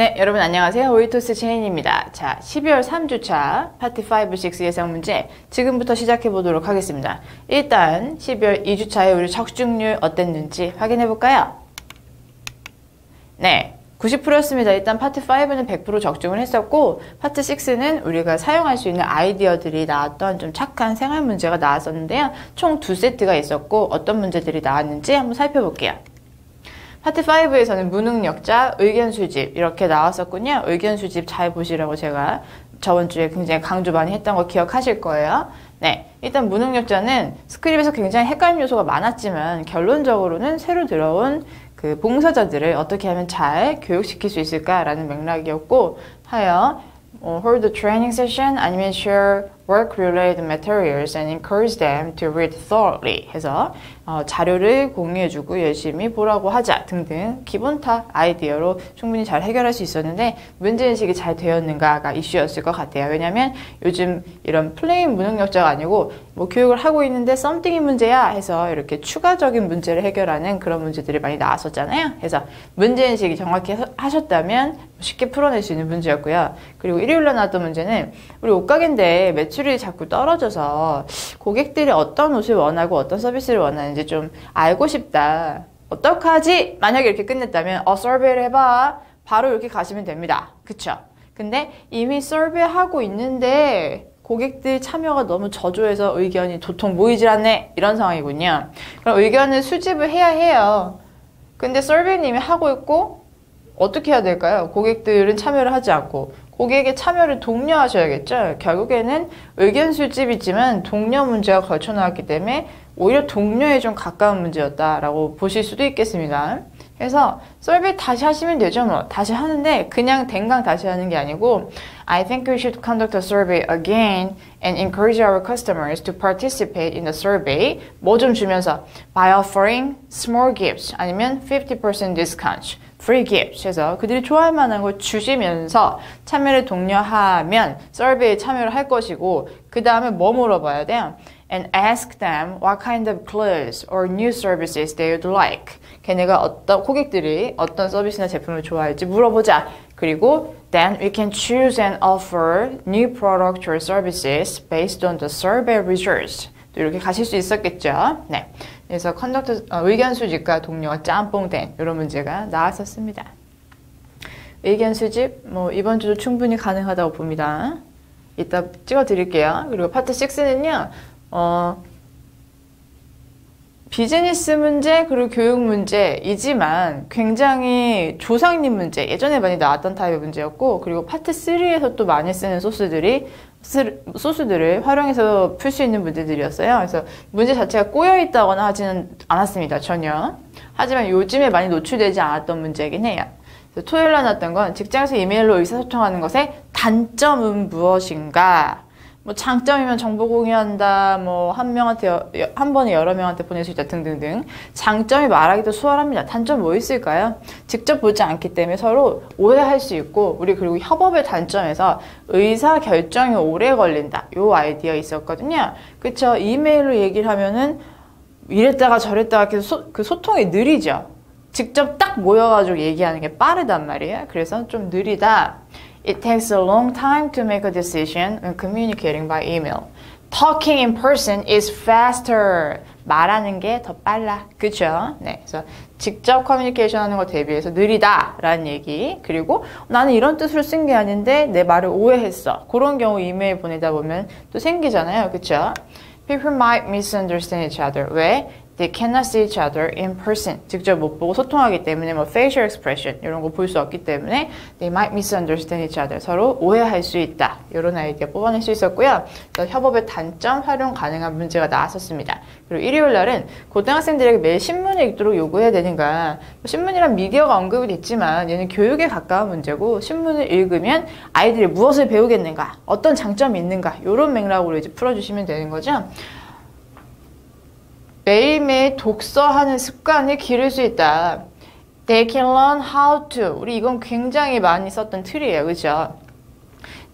네, 여러분 안녕하세요. 오이토스 체인입니다. 자, 12월 3주차 파트 5, 6 예상 문제 지금부터 시작해 보도록 하겠습니다. 일단 12월 2주차에 우리 적중률 어땠는지 확인해 볼까요? 네, 90%였습니다. 일단 파트 5는 100% 적중을 했었고 파트 6는 우리가 사용할 수 있는 아이디어들이 나왔던 좀 착한 생활 문제가 나왔었는데요. 총 2세트가 있었고 어떤 문제들이 나왔는지 한번 살펴볼게요. 파트 5에서는 무능력자, 의견 수집 이렇게 나왔었군요. 의견 수집 잘 보시라고 제가 저번 주에 굉장히 강조 많이 했던 거 기억하실 거예요. 네, 일단 무능력자는 스크립에서 굉장히 헷갈림 요소가 많았지만 결론적으로는 새로 들어온 그 봉사자들을 어떻게 하면 잘 교육시킬 수 있을까라는 맥락이었고 하여 hold a training session 아니면 share work-related materials and encourage them to read thoroughly 해서 자료를 공유해주고 열심히 보라고 하자 등등 기본탑 아이디어로 충분히 잘 해결할 수 있었는데 문제인식이 잘 되었는가가 이슈였을 것 같아요. 왜냐하면 요즘 이런 플레인 무능력자가 아니고 뭐 교육을 하고 있는데 썸띵이 문제야 해서 이렇게 추가적인 문제를 해결하는 그런 문제들이 많이 나왔었잖아요. 그래서 문제인식이 정확히 하셨다면 쉽게 풀어낼 수 있는 문제였고요. 그리고 일요일날 나왔던 문제는 우리 옷가게인데 매출이 자꾸 떨어져서 고객들이 어떤 옷을 원하고 어떤 서비스를 원하는지 좀 알고 싶다. 어떡하지? 만약에 이렇게 끝냈다면 서베이를 해봐. 바로 이렇게 가시면 됩니다. 그쵸? 근데 이미 서베이하고 있는데 고객들 참여가 너무 저조해서 의견이 도통 모이질 않네. 이런 상황이군요. 그럼 의견을 수집을 해야 해요. 근데 서베이님이 하고 있고 어떻게 해야 될까요? 고객들은 참여를 하지 않고 고객의 참여를 독려하셔야겠죠. 결국에는 의견 수집이지만 독려 문제가 걸쳐 나왔기 때문에 오히려 독려에 좀 가까운 문제였다라고 보실 수도 있겠습니다. 그래서 서베이 다시 하시면 되죠. 뭐 다시 하는데 그냥 댕강 다시 하는 게 아니고 I think we should conduct a survey again and encourage our customers to participate in the survey. 뭐 좀 주면서 by offering small gifts 아니면 50% discount. free gifts 해서 그들이 좋아할 만한 걸 주시면서 참여를 독려하면 서베이에 참여를 할 것이고 그 다음에 뭐 물어봐야 돼요? And ask them what kind of clothes or new services they would like. 걔네가 고객들이 어떤 서비스나 제품을 좋아할지 물어보자. 그리고 then we can choose and offer new products or services based on the survey results. 또 이렇게 가실 수 있었겠죠. 네. 그래서 의견 수집과 동료가 짬뽕된 이런 문제가 나왔었습니다. 의견 수집 뭐 이번 주도 충분히 가능하다고 봅니다. 이따 찍어 드릴게요. 그리고 파트 6는요. 비즈니스 문제 그리고 교육 문제이지만 굉장히 조상님 문제 예전에 많이 나왔던 타입의 문제였고 그리고 파트 3에서 또 많이 쓰는 소스들을 활용해서 풀 수 있는 문제들이었어요. 그래서 문제 자체가 꼬여있다거나 하지는 않았습니다. 전혀. 하지만 요즘에 많이 노출되지 않았던 문제이긴 해요. 그래서 토요일 날 나왔던 건 직장에서 이메일로 의사소통하는 것의 단점은 무엇인가? 뭐 장점이면 정보 공유한다, 뭐 한 번에 여러 명한테 보낼 수 있다 등등등. 장점이 말하기도 수월합니다. 단점 뭐 있을까요? 직접 보지 않기 때문에 서로 오해할 수 있고 우리 그리고 협업의 단점에서 의사 결정이 오래 걸린다. 요 아이디어 있었거든요. 그쵸? 이메일로 얘기를 하면은 이랬다가 저랬다가 계속 그 소통이 느리죠. 직접 딱 모여가지고 얘기하는 게 빠르단 말이에요. 그래서 좀 느리다. It takes a long time to make a decision when communicating by email. Talking in person is faster. 말하는 게 더 빨라. 그쵸? 네. 그래서 직접 커뮤니케이션 하는 거 대비해서 느리다라는 얘기. 그리고 나는 이런 뜻으로 쓴 게 아닌데 내 말을 오해했어. 그런 경우 이메일 보내다 보면 또 생기잖아요. 그쵸? People might misunderstand each other. 왜? They cannot see each other in person. 직접 못 보고 소통하기 때문에 뭐 facial expression 이런 거 볼 수 없기 때문에 they might misunderstand each other. 서로 오해할 수 있다. 이런 아이디어 뽑아낼 수 있었고요. 또 협업의 단점 활용 가능한 문제가 나왔었습니다. 그리고 일요일 날은 고등학생들에게 매일 신문을 읽도록 요구해야 되는가. 신문이란 미디어가 언급이 됐지만 얘는 교육에 가까운 문제고 신문을 읽으면 아이들이 무엇을 배우겠는가. 어떤 장점이 있는가. 이런 맥락으로 이제 풀어주시면 되는 거죠. 매일매일 독서하는 습관을 기를 수 있다. They can learn how to. 우리 이건 굉장히 많이 썼던 틀이에요. 그죠?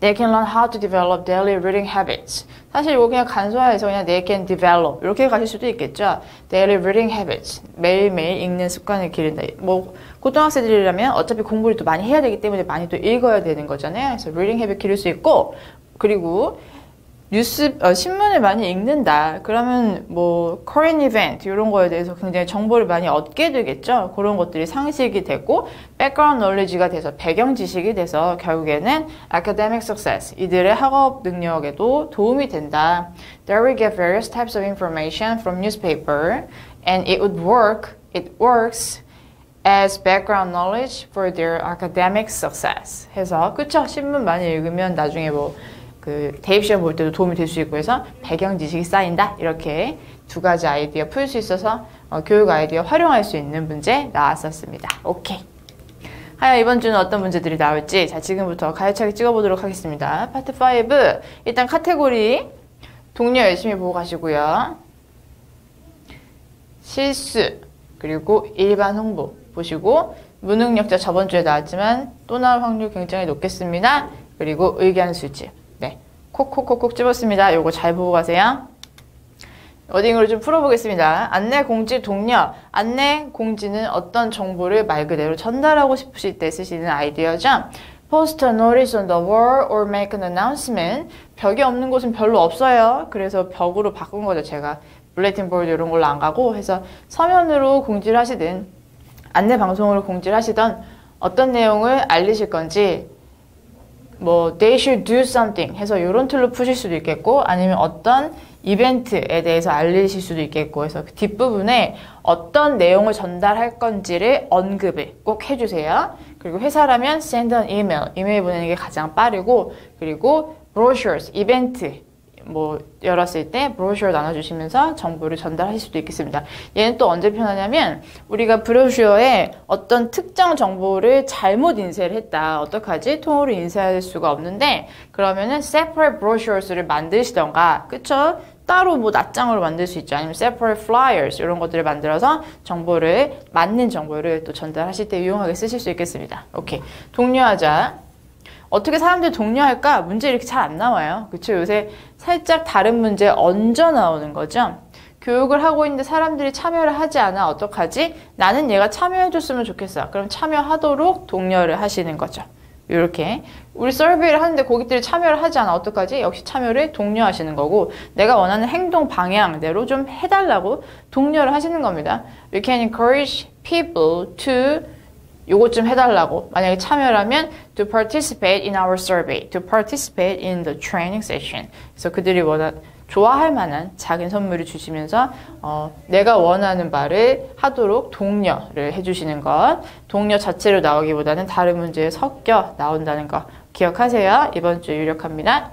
They can learn how to develop daily reading habits. 사실 이거 그냥 간소화해서 그냥 they can develop 이렇게 가실 수도 있겠죠. Daily reading habits. 매일매일 읽는 습관을 기른다. 뭐 고등학생들이라면 어차피 공부를 또 많이 해야 되기 때문에 많이 또 읽어야 되는 거잖아요. 그래서 reading habit 기를 수 있고, 그리고 신문을 많이 읽는다. 그러면 뭐 current event 이런 거에 대해서 굉장히 정보를 많이 얻게 되겠죠. 그런 것들이 상식이 되고 background knowledge가 돼서 배경 지식이 돼서 결국에는 academic success 이들의 학업 능력에도 도움이 된다. They will get various types of information from newspaper and it works as background knowledge for their academic success. 해서 그쵸? 신문 많이 읽으면 나중에 뭐 그 대입시험 볼 때도 도움이 될 수 있고 해서 배경 지식이 쌓인다. 이렇게 두 가지 아이디어 풀 수 있어서 교육 아이디어 활용할 수 있는 문제 나왔었습니다. 오케이. 하여 이번 주는 어떤 문제들이 나올지 자 지금부터 가열차게 찍어보도록 하겠습니다. 파트 5 일단 카테고리 동료 열심히 보고 가시고요. 실수 그리고 일반 홍보 보시고 무능력자 저번 주에 나왔지만 또 나올 확률 굉장히 높겠습니다. 그리고 의견 수집 네 콕콕콕콕 집었습니다. 요거 잘 보고 가세요. 워딩으로 좀 풀어보겠습니다. 안내 공지 동료. 안내 공지는 어떤 정보를 말 그대로 전달하고 싶으실 때 쓰시는 아이디어죠. Post a notice on the wall or make an announcement. 벽이 없는 곳은 별로 없어요. 그래서 벽으로 바꾼 거죠. 제가 블레틴 보드 이런 걸로 안 가고 해서 서면으로 공지를 하시든 안내 방송으로 공지를 하시던 어떤 내용을 알리실 건지 뭐 they should do something 해서 이런 틀로 푸실 수도 있겠고 아니면 어떤 이벤트에 대해서 알리실 수도 있겠고 해서 그 뒷부분에 어떤 내용을 전달할 건지를 언급을 꼭 해주세요. 그리고 회사라면 send an email, 이메일 보내는 게 가장 빠르고 그리고 brochures, 이벤트 뭐 열었을 때 브로셔 나눠주시면서 정보를 전달하실 수도 있겠습니다. 얘는 또 언제 편하냐면 우리가 브로셔에 어떤 특정 정보를 잘못 인쇄를 했다. 어떡하지? 통으로 인쇄할 수가 없는데 그러면은 separate brochures를 만드시던가 그쵸? 따로 뭐 낱장으로 만들 수 있죠. 아니면 separate flyers 이런 것들을 만들어서 정보를 맞는 정보를 또 전달하실 때 유용하게 쓰실 수 있겠습니다. 오케이. 독려하자. 어떻게 사람들이 독려할까? 문제 이렇게 잘 안 나와요. 그쵸? 요새 살짝 다른 문제 얹어 나오는 거죠. 교육을 하고 있는데 사람들이 참여를 하지 않아 어떡하지? 나는 얘가 참여해줬으면 좋겠어. 그럼 참여하도록 독려를 하시는 거죠. 이렇게 우리 서베이를 하는데 고객들이 참여를 하지 않아 어떡하지? 역시 참여를 독려하시는 거고 내가 원하는 행동 방향대로 좀 해달라고 독려를 하시는 겁니다. We can encourage people to 요것 좀 해달라고 만약에 참여를 하면 to participate in our survey, to participate in the training session. 그래서 그들이 좋아할 만한 작은 선물을 주시면서 내가 원하는 바를 하도록 독려를 해주시는 것. 독려 자체로 나오기보다는 다른 문제에 섞여 나온다는 거 기억하세요. 이번 주 유력합니다.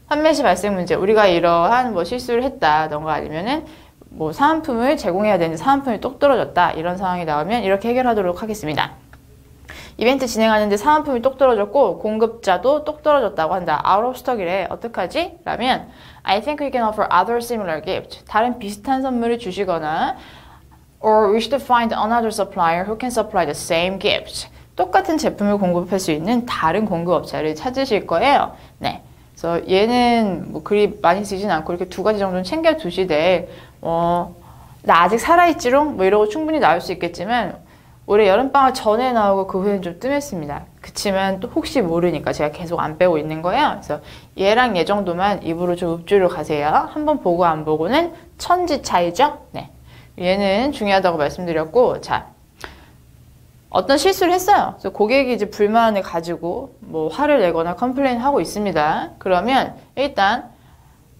판매 시 발생 문제. 우리가 이러한 뭐 실수를 했다던가 아니면은 뭐 사은품을 제공해야 되는데 사은품이 똑 떨어졌다 이런 상황이 나오면 이렇게 해결하도록 하겠습니다. 이벤트 진행하는데 사은품이 똑 떨어졌고 공급자도 똑 떨어졌다고 한다. Out of stock이래. 어떡하지? 라면 I think we can offer other similar gift. 다른 비슷한 선물을 주시거나 or we should find another supplier who can supply the same gift. 똑같은 제품을 공급할 수 있는 다른 공급업체를 찾으실 거예요. 네. 그래서 얘는 뭐 그리 많이 쓰진 않고 이렇게 두 가지 정도는 챙겨 두시되 나 아직 살아있지롱? 뭐 이러고 충분히 나올 수 있겠지만 올해 여름방학 전에 나오고 그 후에는 좀 뜸했습니다. 그치만 또 혹시 모르니까 제가 계속 안 빼고 있는 거예요. 그래서 얘랑 얘 정도만 입으로 좀 읍주로 가세요. 한번 보고 안 보고는 천지 차이죠? 네. 얘는 중요하다고 말씀드렸고 자 어떤 실수를 했어요. 그래서 고객이 이제 불만을 가지고 뭐 화를 내거나 컴플레인 하고 있습니다. 그러면 일단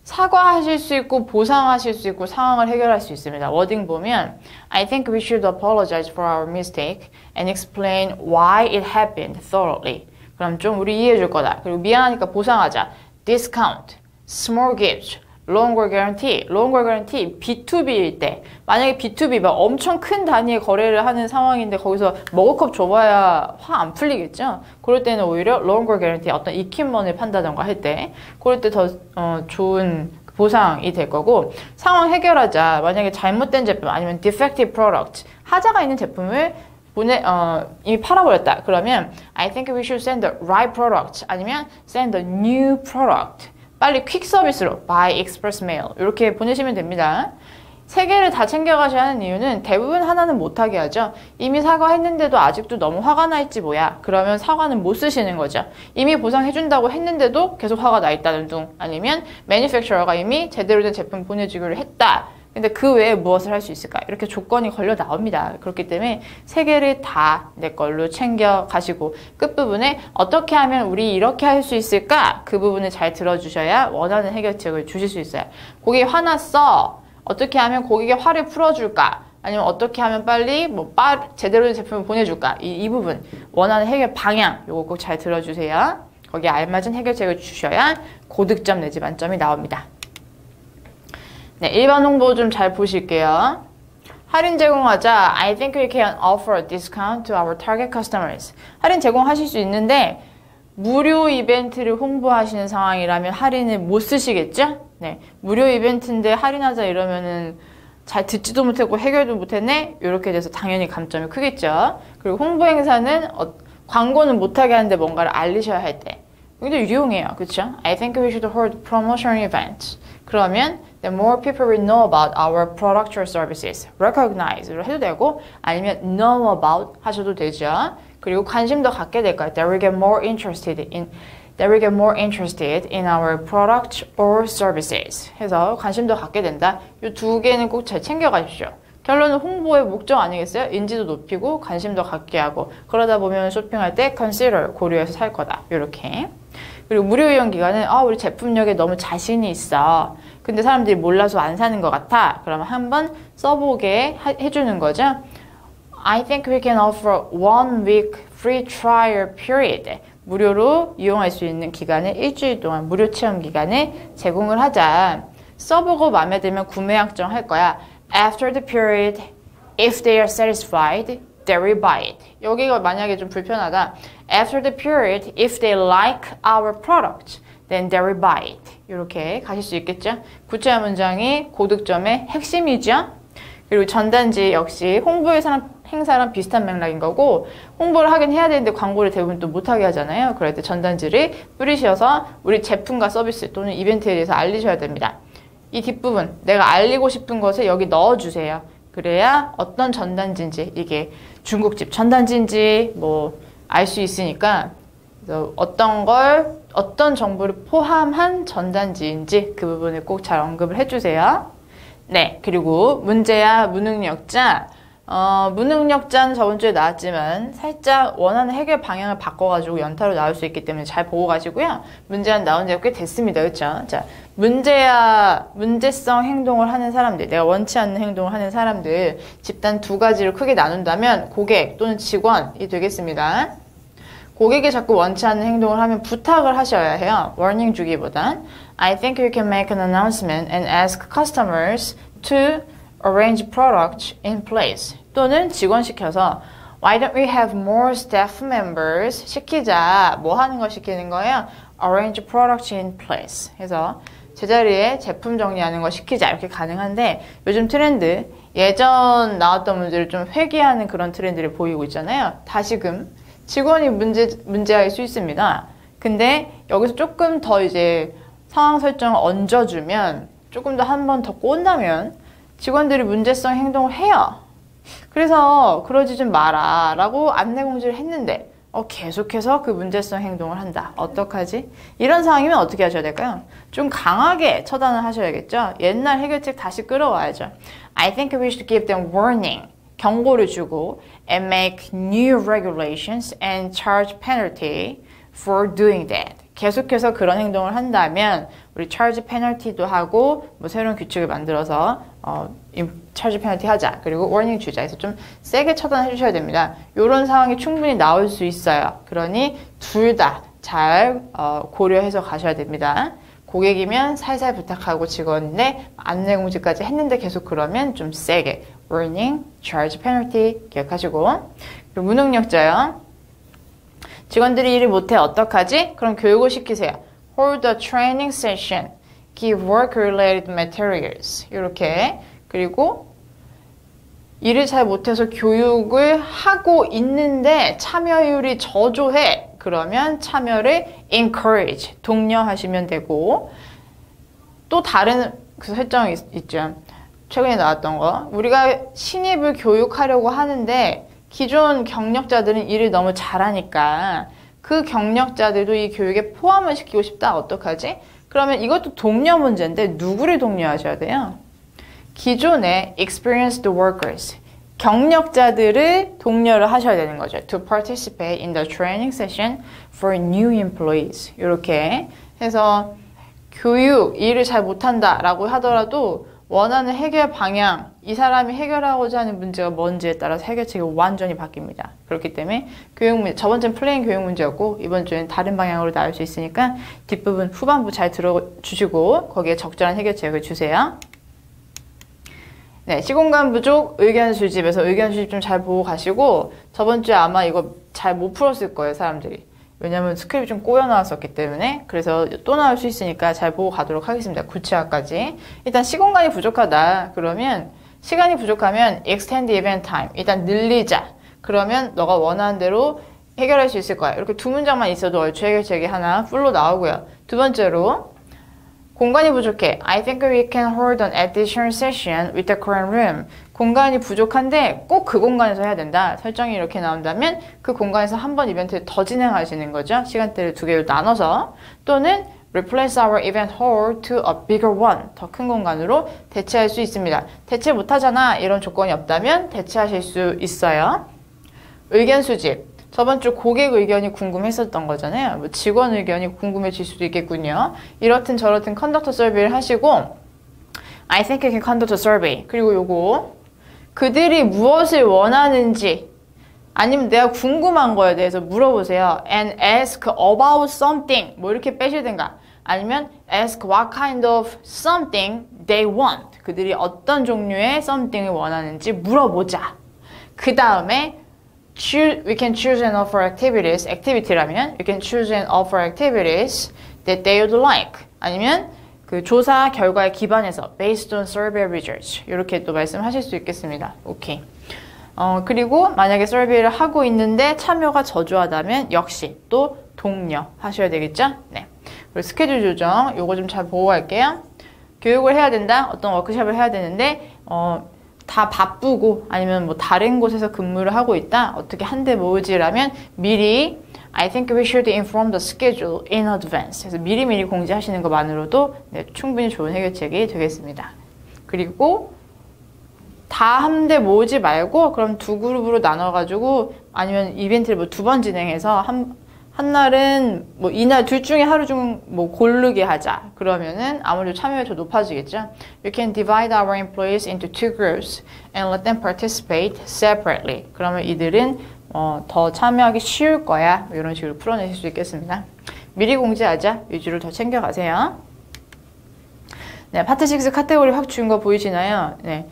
사과하실 수 있고 보상하실 수 있고 상황을 해결할 수 있습니다. 워딩 보면 I think we should apologize for our mistake and explain why it happened thoroughly. 그럼 좀 우리 이해해 줄 거다. 그리고 미안하니까 보상하자. Discount, small gifts, longer guarantee. longer guarantee B2B일 때 만약에 B2B 막 엄청 큰 단위의 거래를 하는 상황인데 거기서 머그컵 줘봐야 화 안 풀리겠죠. 그럴 때는 오히려 longer guarantee 어떤 익힌먼을 판다던가 할 때 그럴 때 더 좋은 보상이 될 거고 상황 해결하자. 만약에 잘못된 제품 아니면 defective product 하자가 있는 제품을 이미 팔아버렸다. 그러면 I think we should send the right product 아니면 send a new product. 빨리 퀵 서비스로 by express mail 이렇게 보내시면 됩니다. 세 개를 다 챙겨가셔야 하는 이유는 대부분 하나는 못하게 하죠. 이미 사과했는데도 아직도 너무 화가 나 있지 뭐야. 그러면 사과는 못 쓰시는 거죠. 이미 보상해준다고 했는데도 계속 화가 나 있다는 둥. 아니면 매니팩처러가 이미 제대로 된 제품 보내주기로 했다. 근데 그 외에 무엇을 할 수 있을까? 이렇게 조건이 걸려 나옵니다. 그렇기 때문에 세 개를 다 내 걸로 챙겨 가시고 끝부분에 어떻게 하면 우리 이렇게 할 수 있을까? 그 부분을 잘 들어주셔야 원하는 해결책을 주실 수 있어요. 고객이 화났어. 어떻게 하면 고객의 화를 풀어줄까? 아니면 어떻게 하면 빨리 제대로 된 제품을 보내줄까? 이 부분 원하는 해결 방향 요거 꼭 잘 들어주세요. 거기에 알맞은 해결책을 주셔야 고득점 내지 만점이 나옵니다. 네, 일반 홍보 좀 잘 보실게요. 할인 제공하자. I think we can offer a discount to our target customers. 할인 제공하실 수 있는데 무료 이벤트를 홍보하시는 상황이라면 할인을 못 쓰시겠죠? 네, 무료 이벤트인데 할인하자 이러면은 잘 듣지도 못했고 해결도 못했네? 이렇게 돼서 당연히 감점이 크겠죠. 그리고 홍보 행사는 광고는 못하게 하는데 뭔가를 알리셔야 할 때 굉장히 유용해요. 그렇죠? I think we should hold promotion events. 그러면 the more people will know about our product or services. recognize로 해도 되고 아니면 know about 하셔도 되죠. 그리고 관심도 갖게 될 거예요. They will get more interested in our product or services. 해서 관심도 갖게 된다. 이 두 개는 꼭 잘 챙겨가십시오. 결론은 홍보의 목적 아니겠어요? 인지도 높이고 관심도 갖게 하고 그러다 보면 쇼핑할 때 consider 고려해서 살 거다. 이렇게. 그리고 무료 이용 기간은 우리 제품력에 너무 자신이 있어. 근데 사람들이 몰라서 안 사는 것 같아. 그러면 한번 써보게 해주는 거죠. I think we can offer 1 week free trial period. 무료로 이용할 수 있는 기간을 일주일 동안 무료 체험 기간을 제공을 하자. 써보고 마음에 들면 구매 약정할 거야. After the period, if they are satisfied, they will buy it. 여기가 만약에 좀 불편하다. After the period, if they like our product, then they will buy it. 이렇게 가실 수 있겠죠? 구체화 문장이 고득점의 핵심이죠? 그리고 전단지 역시 홍보의 행사랑 비슷한 맥락인 거고 홍보를 하긴 해야 되는데 광고를 대부분 또 못하게 하잖아요. 그럴 때 전단지를 뿌리셔서 우리 제품과 서비스 또는 이벤트에 대해서 알리셔야 됩니다. 이 뒷부분 내가 알리고 싶은 것을 여기 넣어주세요. 그래야 어떤 전단지인지 이게 중국집 전단지인지 알 수 있으니까 그래서 어떤 정보를 포함한 전단지인지 그 부분을 꼭 잘 언급을 해주세요. 네, 그리고 문제야 무능력자. 무능력자는 저번 주에 나왔지만 살짝 원하는 해결 방향을 바꿔가지고 연타로 나올 수 있기 때문에 잘 보고 가시고요. 문제야 나온 지가 꽤 됐습니다. 그렇죠? 자, 문제성 행동을 하는 사람들, 내가 원치 않는 행동을 하는 사람들 집단 두 가지로 크게 나눈다면 고객 또는 직원이 되겠습니다. 고객이 자꾸 원치 않는 행동을 하면 부탁을 하셔야 해요. 워닝 주기보단 I think you can make an announcement and ask customers to arrange products in place. 또는 직원 시켜서 Why don't we have more staff members? 시키자. 뭐 하는 걸 시키는 거예요? Arrange products in place. 해서 제자리에 제품 정리하는 거 시키자. 이렇게 가능한데 요즘 트렌드 예전 나왔던 문제를 좀 회귀하는 그런 트렌드를 보이고 있잖아요. 다시금 직원이 문제일 수 있습니다. 근데 여기서 조금 더 이제 상황 설정을 얹어주면 조금 더 한 번 더 꼰다면 직원들이 문제성 행동을 해요. 그래서 그러지 좀 마라 라고 안내 공지를 했는데 계속해서 그 문제성 행동을 한다. 어떡하지? 이런 상황이면 어떻게 하셔야 될까요? 좀 강하게 처단을 하셔야겠죠? 옛날 해결책 다시 끌어와야죠. I think we should give them warning. 경고를 주고 and make new regulations and charge penalty for doing that. 계속해서 그런 행동을 한다면 우리 charge penalty도 하고 새로운 규칙을 만들어서 charge penalty 하자. 그리고 warning 주자. 그래서 좀 세게 처단해 주셔야 됩니다. 이런 상황이 충분히 나올 수 있어요. 그러니 둘 다 잘 고려해서 가셔야 됩니다. 고객이면 살살 부탁하고 직원인데 안내 공지까지 했는데 계속 그러면 좀 세게 warning, charge penalty 기억하시고 그리고 무능력자요. 직원들이 일을 못해 어떡하지? 그럼 교육을 시키세요. Hold a training session. Give work-related materials. 이렇게. 그리고 일을 잘 못해서 교육을 하고 있는데 참여율이 저조해. 그러면 참여를 encourage, 독려하시면 되고 또 다른 그 설정이 있죠. 최근에 나왔던 거. 우리가 신입을 교육하려고 하는데 기존 경력자들은 일을 너무 잘하니까 그 경력자들도 이 교육에 포함을 시키고 싶다. 어떡하지? 그러면 이것도 동료 문제인데 누구를 독려하셔야 돼요? 기존의 experienced workers, 경력자들을 독려를 하셔야 되는 거죠. To participate in the training session for new employees. 이렇게 해서 교육, 일을 잘 못한다라고 하더라도 원하는 해결 방향, 이 사람이 해결하고자 하는 문제가 뭔지에 따라서 해결책이 완전히 바뀝니다. 그렇기 때문에 교육 문제, 저번 주는 플레인 교육 문제였고 이번 주엔 다른 방향으로 나올 수 있으니까 뒷부분, 후반부 잘 들어주시고 거기에 적절한 해결책을 주세요. 네, 시공간 부족 의견 수집에서 의견 수집 좀 잘 보고 가시고 저번 주에 아마 이거 잘 못 풀었을 거예요, 사람들이. 왜냐면 스크립이 좀 꼬여 나왔었기 때문에. 그래서 또 나올 수 있으니까 잘 보고 가도록 하겠습니다. 구체화까지. 일단 시공간이 부족하다. 그러면 시간이 부족하면 extend event time. 일단 늘리자. 그러면 너가 원하는 대로 해결할 수 있을 거야. 이렇게 두 문장만 있어도 얼추 해결책이 하나 풀로 나오고요. 두 번째로 공간이 부족해. I think we can hold an additional session with the current room. 공간이 부족한데 꼭 그 공간에서 해야 된다. 설정이 이렇게 나온다면 그 공간에서 한 번 이벤트를 더 진행하시는 거죠. 시간대를 두 개로 나눠서. 또는 replace our event hall to a bigger one. 더 큰 공간으로 대체할 수 있습니다. 대체 못하잖아. 이런 조건이 없다면 대체하실 수 있어요. 의견 수집. 저번 주 고객 의견이 궁금했었던 거잖아요. 뭐 직원 의견이 궁금해질 수도 있겠군요. 이렇든 저렇든 컨덕터 서베이를 하시고 I think I can conduct a survey. 그리고 요거 그들이 무엇을 원하는지 아니면 내가 궁금한 거에 대해서 물어보세요. And ask about something. 뭐 이렇게 빼시든가. 아니면 ask what kind of something they want. 그들이 어떤 종류의 something을 원하는지 물어보자. 그 다음에 we can choose and offer activities. activity라면 you can choose and offer activities that they would like. 아니면 그 조사 결과에 기반해서 based on survey results. 이렇게 또 말씀하실 수 있겠습니다. 오케이. 그리고 만약에 서베이를 하고 있는데 참여가 저조하다면 역시 또 독려 하셔야 되겠죠? 네. 그리고 스케줄 조정 요거 좀 잘 보고 갈게요. 교육을 해야 된다. 어떤 워크숍을 해야 되는데 다 바쁘고 아니면 뭐 다른 곳에서 근무를 하고 있다. 어떻게 한데 모으지라면 미리 I think we should inform the schedule in advance. 그래서 미리미리 공지하시는 것만으로도 네, 충분히 좋은 해결책이 되겠습니다. 그리고 다 한데 모으지 말고 그럼 두 그룹으로 나눠가지고 아니면 이벤트를 뭐 두 번 진행해서 한 날은 뭐 이날 둘 중에 하루 중 뭐 고르게 하자. 그러면은 아무래도 참여율이 더 높아지겠죠. You can divide our employees into two groups and let them participate separately. 그러면 이들은 더 참여하기 쉬울 거야. 이런 식으로 풀어내실 수 있겠습니다. 미리 공지하자. 위주를 더 챙겨가세요. 네, 파트 6 카테고리 확 준 거 보이시나요? 네.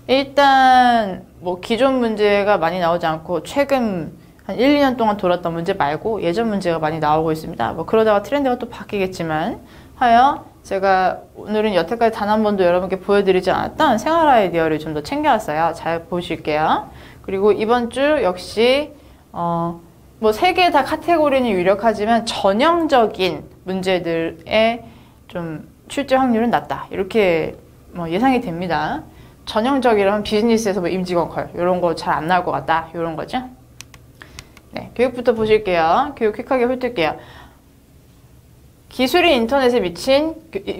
일단 뭐 기존 문제가 많이 나오지 않고 최근 한 1, 2년 동안 돌았던 문제 말고 예전 문제가 많이 나오고 있습니다. 뭐 그러다가 트렌드가 또 바뀌겠지만 하여 제가 오늘은 여태까지 단 한 번도 여러분께 보여드리지 않았던 생활 아이디어를 좀 더 챙겨왔어요. 잘 보실게요. 그리고 이번 주 역시 뭐 3개 다 카테고리는 유력하지만 전형적인 문제들의 좀 출제 확률은 낮다. 이렇게 뭐 예상이 됩니다. 전형적이라면 비즈니스에서 뭐 임직원 컬 이런 거 잘 안 나올 것 같다. 이런 거죠. 네, 교육부터 보실게요. 교육 퀵하게 훑을게요. 기술이 인터넷에 미친,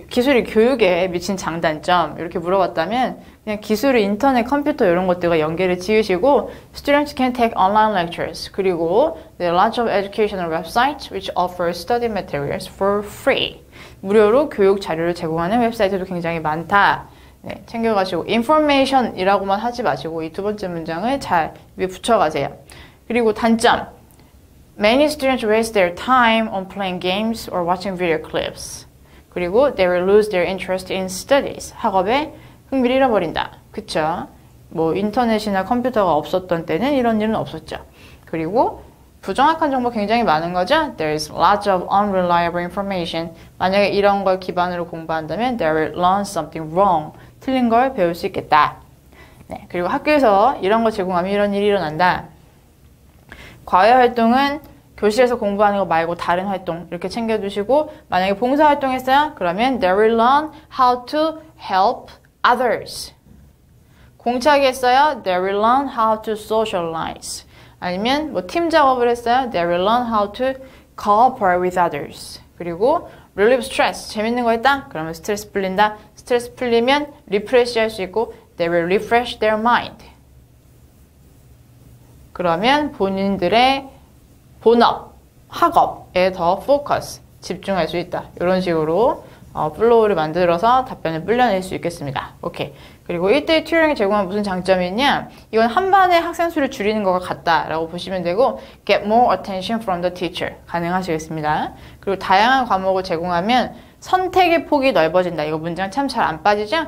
기술이 교육에 미친 장단점 이렇게 물어봤다면 그냥 기술이 인터넷, 컴퓨터 이런 것들과 연계를 지으시고 Students can take online lectures 그리고 There are lots of educational websites which offer study materials for free. 무료로 교육 자료를 제공하는 웹사이트도 굉장히 많다. 네, 챙겨가시고 information이라고만 하지 마시고 이 두 번째 문장을 잘 위에 붙여가세요. 그리고 단점 Many students waste their time on playing games or watching video clips. 그리고 they will lose their interest in studies. 학업에 흥미를 잃어버린다. 그쵸? 뭐 인터넷이나 컴퓨터가 없었던 때는 이런 일은 없었죠. 그리고 부정확한 정보 굉장히 많은 거죠. There is lots of unreliable information. 만약에 이런 걸 기반으로 공부한다면 they will learn something wrong. 틀린 걸 배울 수 있겠다. 네, 그리고 학교에서 이런 걸 제공하면 이런 일이 일어난다. 과외 활동은 교실에서 공부하는 거 말고 다른 활동 이렇게 챙겨주시고 만약에 봉사 활동 했어요? 그러면 they will learn how to help others. 공차기 했어요. They will learn how to socialize. 아니면 뭐 팀 작업을 했어요. They will learn how to cooperate with others. 그리고 relieve stress. 재밌는 거 했다? 그러면 스트레스 풀린다. 스트레스 풀리면 리프레시 할 수 있고 They will refresh their mind. 그러면 본인들의 본업, 학업에 더 포커스, 집중할 수 있다. 이런 식으로 플로우를 만들어서 답변을 불려낼 수 있겠습니다. 오케이. 그리고 1대1 튜어링이 제공한 무슨 장점이 있냐? 이건 한 반의 학생 수를 줄이는 것과 같다라고 보시면 되고 get more attention from the teacher 가능하시겠습니다. 그리고 다양한 과목을 제공하면 선택의 폭이 넓어진다. 이거 문장 참 잘 안 빠지죠?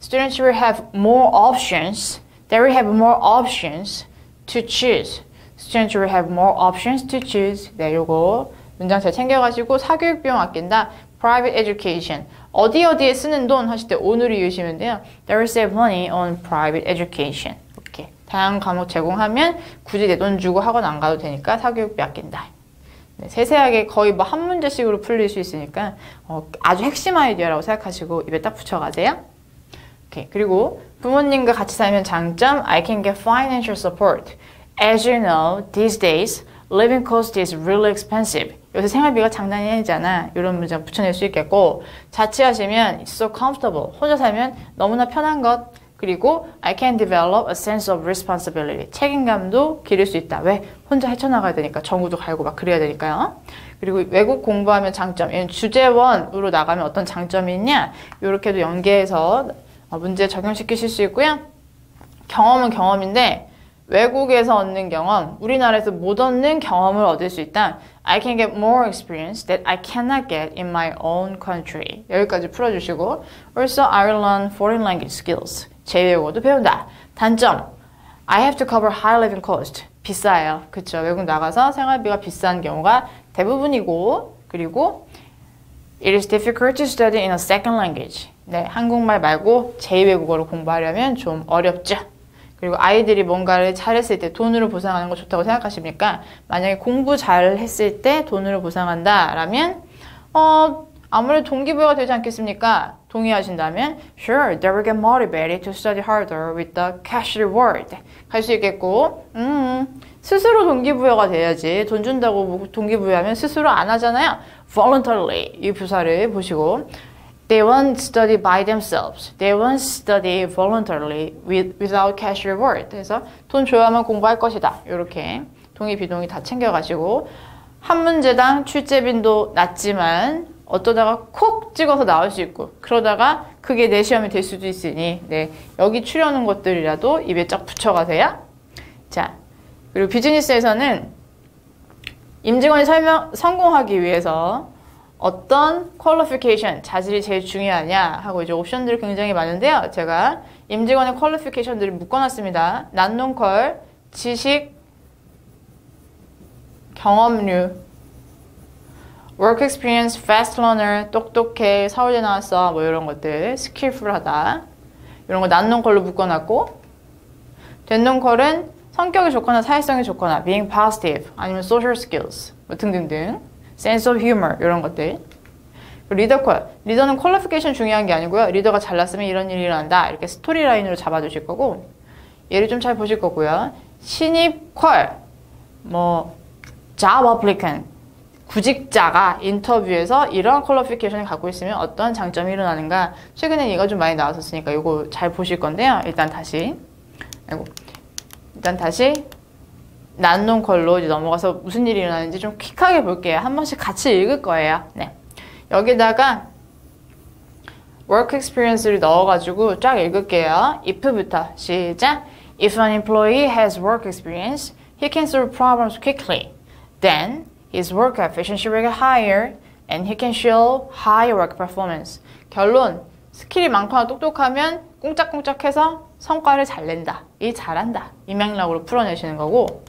Students will have more options. They will have more options to choose. Students will have more options to choose. 네, 요거 문장 잘 챙겨가시고 사교육 비용 아낀다. Private education. 어디에 쓰는 돈 하실 때 오늘을 이으시면 돼요. They will save money on private education. 오케이. 다양한 과목 제공하면 굳이 내 돈 주고 학원 안 가도 되니까 사교육비 아낀다. 네, 세세하게 거의 뭐 한 문제씩으로 풀릴 수 있으니까 아주 핵심 아이디어라고 생각하시고 입에 딱 붙여가세요. 오케이. 그리고 부모님과 같이 살면 장점 I can get financial support. As you know, these days, living cost is really expensive. 요새 생활비가 장난이 아니잖아. 이런 문장 붙여낼 수 있겠고 자취하시면 It's so comfortable. 혼자 살면 너무나 편한 것. 그리고 I can develop a sense of responsibility. 책임감도 기를 수 있다. 왜? 혼자 헤쳐나가야 되니까. 정우도 갈고 막 그래야 되니까요. 그리고 외국 공부하면 장점. 얘는 주제원으로 나가면 어떤 장점이 있냐? 이렇게도 연계해서 문제에 적용시키실 수 있고요. 경험은 경험인데 외국에서 얻는 경험, 우리나라에서 못 얻는 경험을 얻을 수 있다. I can get more experience that I cannot get in my own country. 여기까지 풀어주시고 Also, I will learn foreign language skills. 제2외국어도 배운다. 단점, I have to cover high living cost. 비싸요. 그쵸? 외국 나가서 생활비가 비싼 경우가 대부분이고 그리고 It is difficult to study in a second language. 네, 한국말 말고 제2외국어를 공부하려면 좀 어렵죠. 그리고 아이들이 뭔가를 잘했을 때 돈으로 보상하는 거 좋다고 생각하십니까? 만약에 공부 잘했을 때 돈으로 보상한다 라면 아무래도 동기부여가 되지 않겠습니까? 동의하신다면 Sure, they will get motivated to study harder with the cash reward. 갈 수 있겠고 스스로 동기부여가 돼야지 돈 준다고 동기부여하면 스스로 안 하잖아요. Voluntarily 이 부사를 보시고 They won't study by themselves. They won't study voluntarily without cash reward. 그래서 돈 줘야만 공부할 것이다. 이렇게 동의 비동의 다 챙겨가시고 한 문제당 출제 빈도 낮지만 어떠다가 콕 찍어서 나올 수 있고 그러다가 그게 내 시험이 될 수도 있으니 네, 여기 추려오는 것들이라도 입에 쫙 붙여가세요. 자, 그리고 비즈니스에서는 임직원이 성공하기 위해서 어떤 퀄리피케이션, 자질이 제일 중요하냐 하고 이제 옵션들이 굉장히 많은데요. 제가 임직원의 퀄리피케이션들을 묶어놨습니다. 난논퀄, 지식, 경험류, work experience, fast learner, 똑똑해, 서울대 나왔어, 뭐 이런 것들, skillful하다 이런 거 난논퀄로 묶어놨고 된논퀄은 성격이 좋거나 사회성이 좋거나 being positive 아니면 social skills 뭐 등등등 sense of humor 이런 것들. 리더 퀄. 리더는 퀄리피케이션 중요한 게 아니고요. 리더가 잘났으면 이런 일이 일어난다. 이렇게 스토리 라인으로 잡아주실 거고 얘를 좀 잘 보실 거고요. 신입 퀄. 뭐 job applicant. 구직자가 인터뷰에서 이런 퀄리피케이션을 갖고 있으면 어떤 장점이 일어나는가. 최근에 이거 좀 많이 나왔었으니까 이거 잘 보실 건데요. 일단 다시 난논퀄로 이제 넘어가서 무슨 일이 일어나는지 좀 퀵하게 볼게요. 한 번씩 같이 읽을 거예요. 네. 여기다가 work experience를 넣어가지고 쫙 읽을게요. if부터 시작. If an employee has work experience, he can solve problems quickly. Then his work efficiency will get higher and he can show high work performance. 결론, 스킬이 많거나 똑똑하면 꿍짝꿍짝해서 성과를 잘 낸다. 일 잘한다. 이 맥락으로 풀어내시는 거고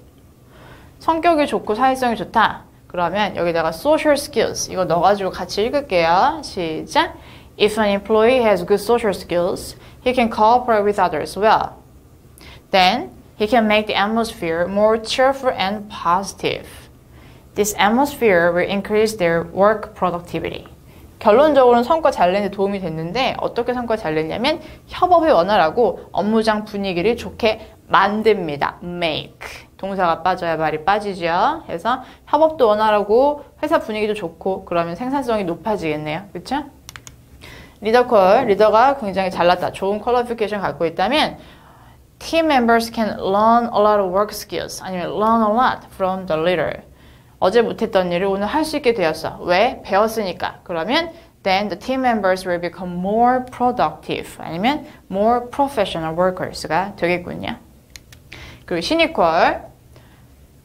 성격이 좋고 사회성이 좋다. 그러면 여기다가 social skills 이거 넣어가지고 같이 읽을게요. 시작. If an employee has good social skills, he can cooperate with others well. Then he can make the atmosphere more cheerful and positive. This atmosphere will increase their work productivity. 결론적으로는 성과 잘 내는 데 도움이 됐는데 어떻게 성과 잘 냈냐면 협업이 원활하고 업무장 분위기를 좋게 만듭니다. make. 동사가 빠져야 말이 빠지죠. 그래서 협업도 원활하고 회사 분위기도 좋고 그러면 생산성이 높아지겠네요. 그렇죠? 리더콜. 리더가 굉장히 잘났다. 좋은 퀄리피케이션 갖고 있다면 team members can learn a lot of work skills 아니면 learn a lot from the leader. 어제 못했던 일을 오늘 할 수 있게 되었어. 왜? 배웠으니까. 그러면 then the team members will become more productive 아니면 more professional workers가 되겠군요. 그리고 시니컬.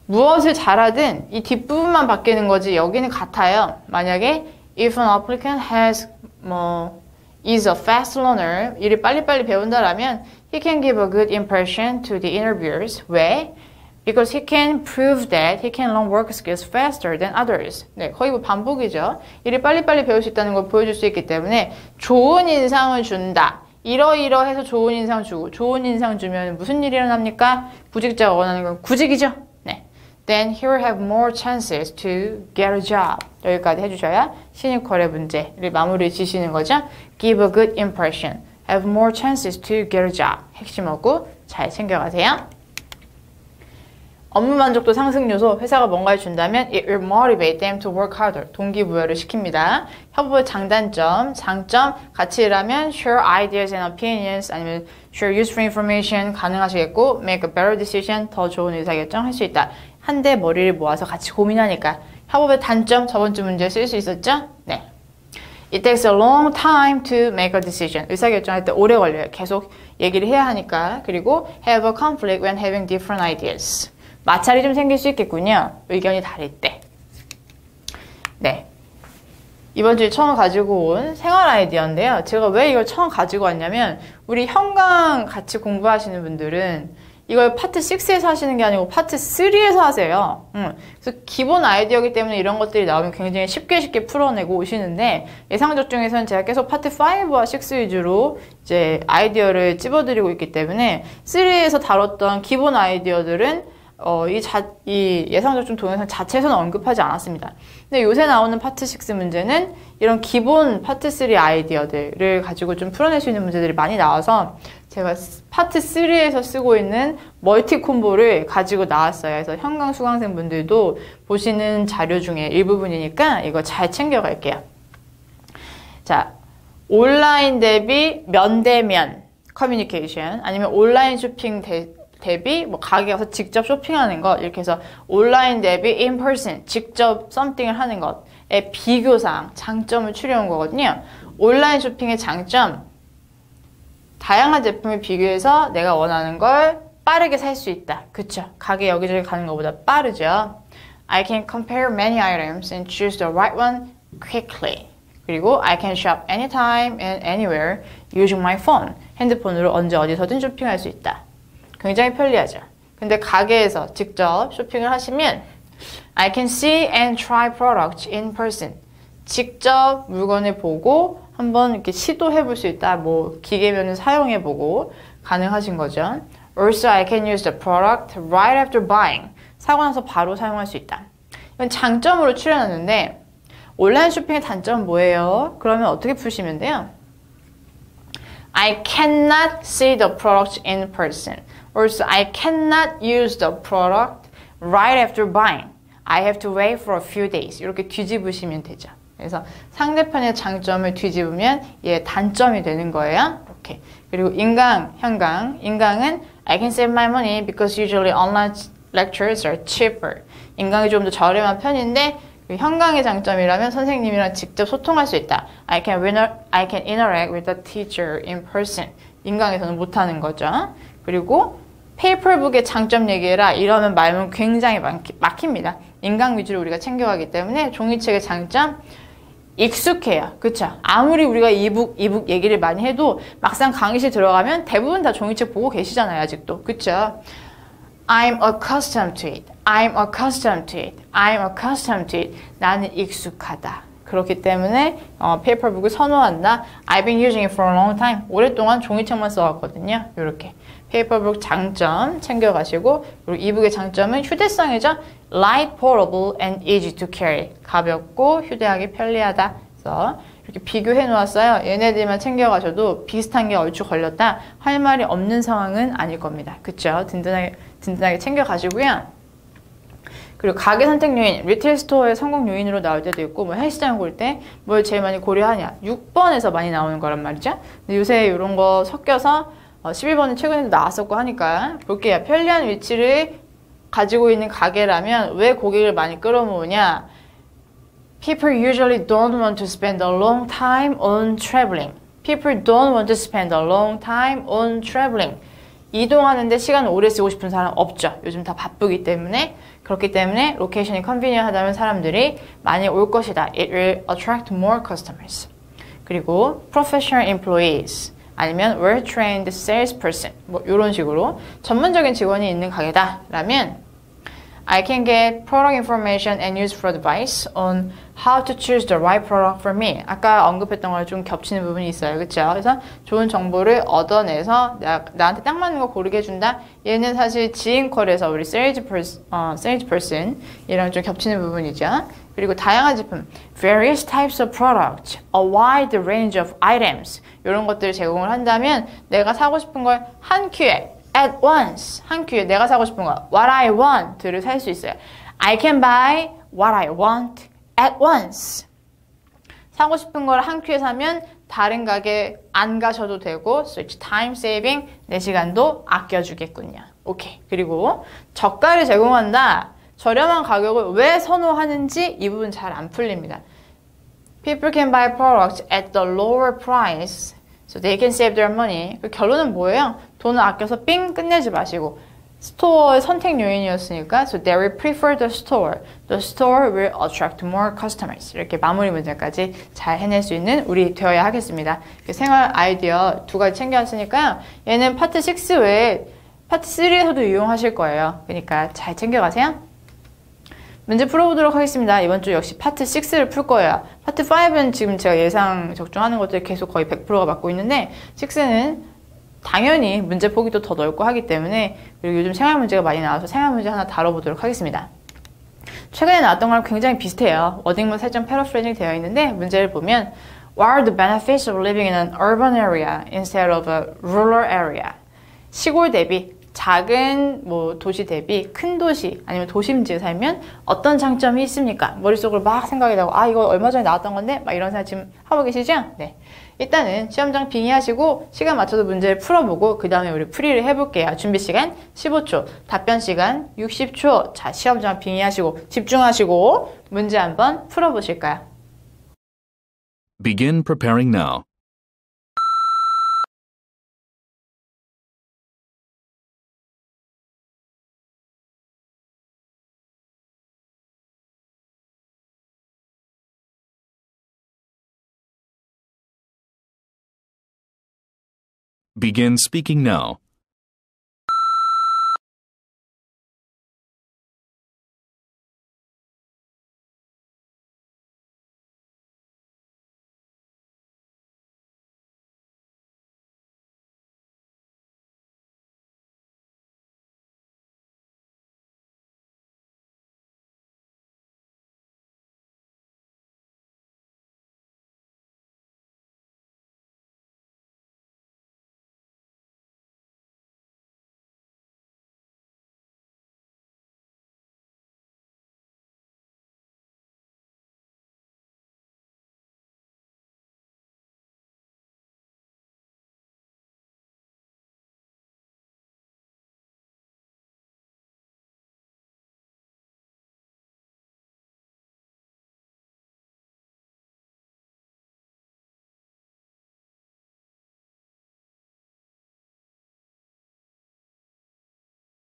무엇을 잘하든 이 뒷부분만 바뀌는 거지 여기는 같아요. 만약에 if an applicant is a fast learner, 일을 빨리빨리 배운다라면 he can give a good impression to the interviewers. 왜? Because he can prove that he can learn work skills faster than others. 네, 거의 뭐 반복이죠. 일을 빨리빨리 배울 수 있다는 걸 보여줄 수 있기 때문에 좋은 인상을 준다. 이러이러해서 좋은 인상 주고 좋은 인상 주면 무슨 일이 일어납니까? 구직자가 원하는 건 구직이죠. 네. Then he will have more chances to get a job. 여기까지 해주셔야 시니컬의 문제를 마무리 지시는 거죠. Give a good impression. Have more chances to get a job. 핵심어구 잘 챙겨가세요. 업무 만족도 상승 요소, 회사가 뭔가를 준다면 it will motivate them to work harder. 동기부여를 시킵니다. 협업의 장단점, 장점, 같이 일하면 share ideas and opinions 아니면 share useful information 가능하시겠고 make a better decision, 더 좋은 의사결정 할 수 있다. 한데 머리를 모아서 같이 고민하니까. 협업의 단점, 저번 주 문제 쓸 수 있었죠? 네. It takes a long time to make a decision. 의사결정할 때 오래 걸려요. 계속 얘기를 해야 하니까. 그리고 have a conflict when having different ideas. 마찰이 좀 생길 수 있겠군요. 의견이 다를 때. 네. 이번 주에 처음 가지고 온 생활 아이디어인데요. 제가 왜 이걸 처음 가지고 왔냐면 우리 현강 같이 공부하시는 분들은 이걸 파트 6에서 하시는 게 아니고 파트 3에서 하세요. 그래서 기본 아이디어이기 때문에 이런 것들이 나오면 굉장히 쉽게 풀어내고 오시는데 예상적 중에서는 제가 계속 파트 5와 6 위주로 이제 아이디어를 찝어드리고 있기 때문에 3에서 다뤘던 기본 아이디어들은 이 예상적중 동영상 자체에서는 언급하지 않았습니다. 근데 요새 나오는 파트 6 문제는 이런 기본 파트 3 아이디어들을 가지고 좀 풀어낼 수 있는 문제들이 많이 나와서 제가 파트 3에서 쓰고 있는 멀티 콤보를 가지고 나왔어요. 그래서 현강 수강생 분들도 보시는 자료 중에 일부분이니까 이거 잘 챙겨갈게요. 자, 온라인 대비 면대면 커뮤니케이션 아니면 온라인 쇼핑 대비 뭐 가게 가서 직접 쇼핑하는 것 이렇게 해서 온라인 대비 in person 직접 썸띵을 하는 것의 비교상 장점을 추려온 거거든요. 온라인 쇼핑의 장점 다양한 제품을 비교해서 내가 원하는 걸 빠르게 살 수 있다. 그쵸? 가게 여기저기 가는 것보다 빠르죠. I can compare many items and choose the right one quickly. 그리고 I can shop anytime and anywhere using my phone. 핸드폰으로 언제 어디서든 쇼핑할 수 있다. 굉장히 편리하죠. 근데 가게에서 직접 쇼핑을 하시면 I can see and try products in person. 직접 물건을 보고 한번 이렇게 시도해 볼 수 있다. 뭐 기계면을 사용해 보고 가능하신 거죠. Also, I can use the product right after buying. 사고 나서 바로 사용할 수 있다. 이건 장점으로 추려놨는데 온라인 쇼핑의 단점은 뭐예요? 그러면 어떻게 푸시면 돼요? I cannot see the product in person. Also, I cannot use the product right after buying. I have to wait for a few days. 이렇게 뒤집으시면 되죠. 그래서 상대편의 장점을 뒤집으면 얘 단점이 되는 거예요. 이렇게. 그리고 인강, 현강. 인강은 I can save my money because usually online lectures are cheaper. 인강이 좀 더 저렴한 편인데 현강의 장점이라면 선생님이랑 직접 소통할 수 있다. I can interact with the teacher in person. 인강에서는 못하는 거죠. 그리고 페이퍼북의 장점 얘기해라 이러면 말문 굉장히 막힙니다. 인강 위주로 우리가 챙겨가기 때문에 종이책의 장점 익숙해요. 그쵸? 아무리 우리가 이북 얘기를 많이 해도 막상 강의실 들어가면 대부분 다 종이책 보고 계시잖아요. 아직도. 그쵸? I'm accustomed to it. I'm accustomed to it. I'm accustomed to it. 나는 익숙하다. 그렇기 때문에 페이퍼북을 선호한다. I've been using it for a long time. 오랫동안 종이책만 써왔거든요. 이렇게. 페이퍼북 장점 챙겨가시고 그리고 이북의 장점은 휴대성이죠. Light, portable, and easy to carry. 가볍고 휴대하기 편리하다. 그래서 이렇게 비교해 놓았어요. 얘네들만 챙겨가셔도 비슷한 게 얼추 걸렸다 할 말이 없는 상황은 아닐 겁니다. 그쵸? 든든하게 챙겨가시고요. 그리고 가게 선택 요인, 리테일 스토어의 성공 요인으로 나올 때도 있고, 뭐 헬스장 볼 때 뭘 제일 많이 고려하냐. 6번에서 많이 나오는 거란 말이죠. 근데 요새 이런 거 섞여서 11번은 최근에도 나왔었고 하니까 볼게요. 편리한 위치를 가지고 있는 가게라면 왜 고객을 많이 끌어모으냐. People usually don't want to spend a long time on traveling. People don't want to spend a long time on traveling. 이동하는데 시간을 오래 쓰고 싶은 사람 없죠. 요즘 다 바쁘기 때문에. 그렇기 때문에 로케이션이 컨비니언하다면 사람들이 많이 올 것이다. It will attract more customers. 그리고 professional employees 아니면 well-trained salesperson 뭐 이런 식으로 전문적인 직원이 있는 가게다 라면 I can get product information and useful advice on how to choose the right product for me. 아까 언급했던 거랑 좀 겹치는 부분이 있어요. 그렇죠? 그래서 좋은 정보를 얻어내서 나한테 딱 맞는 거 고르게 해준다. 얘는 사실 지인컬에서 우리 sales person 이랑 좀 겹치는 부분이죠. 그리고 다양한 제품, various types of products, a wide range of items 이런 것들을 제공을 한다면 내가 사고 싶은 걸 한 큐에 at once, 한 큐에 내가 사고 싶은 거 what I want를 살 수 있어요. I can buy what I want at once. 사고 싶은 걸 한 큐에 사면 다른 가게 안 가셔도 되고 so it's time saving, 내 시간도 아껴주겠군요. 오케이. 그리고 저가를 제공한다. 저렴한 가격을 왜 선호하는지 이 부분 잘 안 풀립니다. People can buy products at the lower price so they can save their money. 그 결론은 뭐예요? 돈을 아껴서 삥 끝내지 마시고 스토어의 선택 요인이었으니까 so they will prefer the store. The store will attract more customers. 이렇게 마무리 문제까지 잘 해낼 수 있는 우리 되어야 하겠습니다. 생활 아이디어 두 가지 챙겨왔으니까요. 얘는 파트 6 외에 파트 3에서도 이용하실 거예요. 그러니까 잘 챙겨가세요. 문제 풀어보도록 하겠습니다. 이번 주 역시 파트 6를 풀 거예요. 파트 5는 지금 제가 예상 적중하는 것들 계속 거의 100%가 맞고 있는데 6는 당연히 문제 폭이 더 넓고 하기 때문에 그리고 요즘 생활 문제가 많이 나와서 생활 문제 하나 다뤄보도록 하겠습니다. 최근에 나왔던 거랑 굉장히 비슷해요. 워딩만 살짝 패러프레이징 되어 있는데 문제를 보면 What are the benefits of living in an urban area instead of a rural area? 시골 대비 작은 뭐 도시 대비 큰 도시 아니면 도심지에 살면 어떤 장점이 있습니까? 머릿속으로 막 생각이 나고 아 이거 얼마 전에 나왔던 건데 막 이런 생각 지금 하고 계시죠? 네. 일단은 시험장 빙의하시고 시간 맞춰서 문제를 풀어보고 그 다음에 우리 풀이를 해볼게요. 준비 시간 15초, 답변 시간 60초. 자, 시험장 빙의하시고 집중하시고 문제 한번 풀어보실까요? Begin preparing now. Begin speaking now.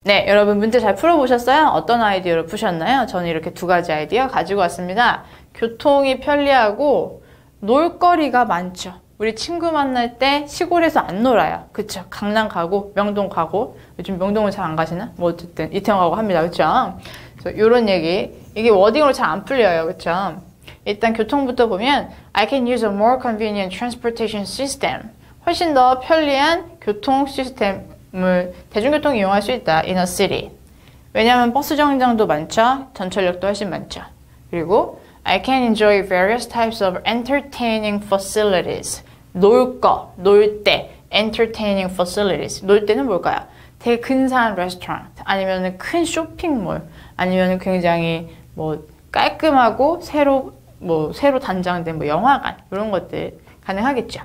네, 여러분 문제 잘 풀어보셨어요? 어떤 아이디어를 푸셨나요? 저는 이렇게 두 가지 아이디어 가지고 왔습니다. 교통이 편리하고 놀거리가 많죠. 우리 친구 만날 때 시골에서 안 놀아요. 그쵸? 강남 가고 명동 가고 요즘 명동은 잘 안 가시나? 뭐 어쨌든 이태원 가고 합니다. 그쵸? 그래서 요런 얘기 이게 워딩으로 잘 안 풀려요. 그쵸? 일단 교통부터 보면 I can use a more convenient transportation system. 훨씬 더 편리한 교통 시스템을 대중교통 이용할 수 있다. in a city. 왜냐하면 버스 정류장도 많죠. 전철역도 훨씬 많죠. 그리고 I can enjoy various types of entertaining facilities. 놀 때, entertaining facilities. 놀 때는 뭘까요? 되게 근사한 레스토랑, 아니면 큰 쇼핑몰, 아니면 굉장히 뭐 깔끔하고 새로 단장된 뭐 영화관, 이런 것들 가능하겠죠.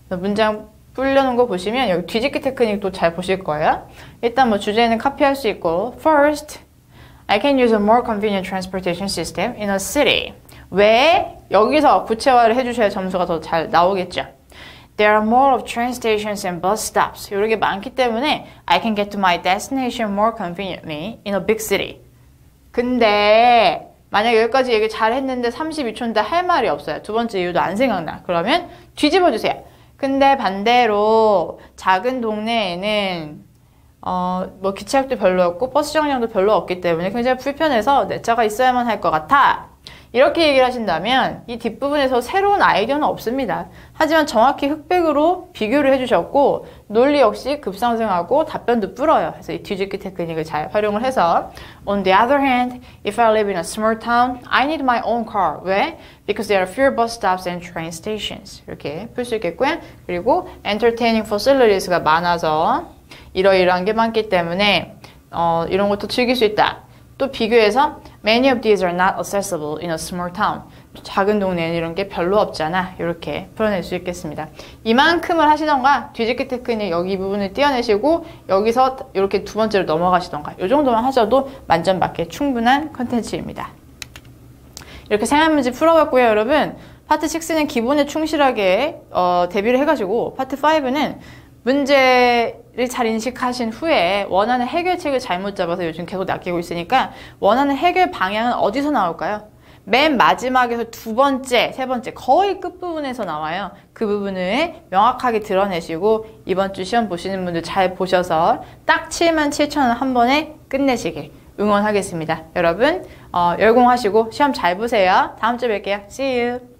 문장 불려놓은 거 보시면 여기 뒤집기 테크닉도 잘 보실 거예요. 일단 뭐 주제는 카피할 수 있고, First, I can use a more convenient transportation system in a city. 왜? 여기서 구체화를 해주셔야 점수가 더 잘 나오겠죠. There are more of train stations and bus stops. 이런 게 많기 때문에 I can get to my destination more conveniently in a big city. 근데 만약 여기까지 얘기 잘 했는데 32초인데 할 말이 없어요. 두 번째 이유도 안 생각나. 그러면 뒤집어 주세요. 근데 반대로 작은 동네에는 뭐 기차역도 별로 없고 버스 정류장도 별로 없기 때문에 굉장히 불편해서 내 차가 있어야만 할 것 같아. 이렇게 얘기를 하신다면 이 뒷부분에서 새로운 아이디어는 없습니다. 하지만 정확히 흑백으로 비교를 해주셨고 논리 역시 급상승하고 답변도 불어요. 그래서 이 뒤집기 테크닉을 잘 활용을 해서 On the other hand, if I live in a small town, I need my own car. 왜? Because there are fewer bus stops and train stations. 이렇게 풀 수 있겠고요. 그리고 entertaining facilities가 많아서 이러이러한 게 많기 때문에 이런 것도 즐길 수 있다. 또 비교해서 Many of these are not accessible in a small town. 작은 동네에는 이런 게 별로 없잖아. 이렇게 풀어낼 수 있겠습니다. 이만큼을 하시던가 뒤집기 테크닉 여기 부분을 떼어내시고 여기서 이렇게 두 번째로 넘어가시던가 이 정도만 하셔도 만점 받기에 충분한 컨텐츠입니다. 이렇게 생활문제 풀어봤고요, 여러분. 파트 6는 기본에 충실하게 대비를 해가지고 파트 5는 문제를 잘 인식하신 후에 원하는 해결책을 잘못 잡아서 요즘 계속 낚이고 있으니까 원하는 해결 방향은 어디서 나올까요? 맨 마지막에서 두 번째, 세 번째 거의 끝부분에서 나와요. 그 부분을 명확하게 드러내시고 이번 주 시험 보시는 분들 잘 보셔서 딱 77,000원 한 번에 끝내시길 응원하겠습니다. 여러분 열공하시고 시험 잘 보세요. 다음 주에 뵐게요. See you!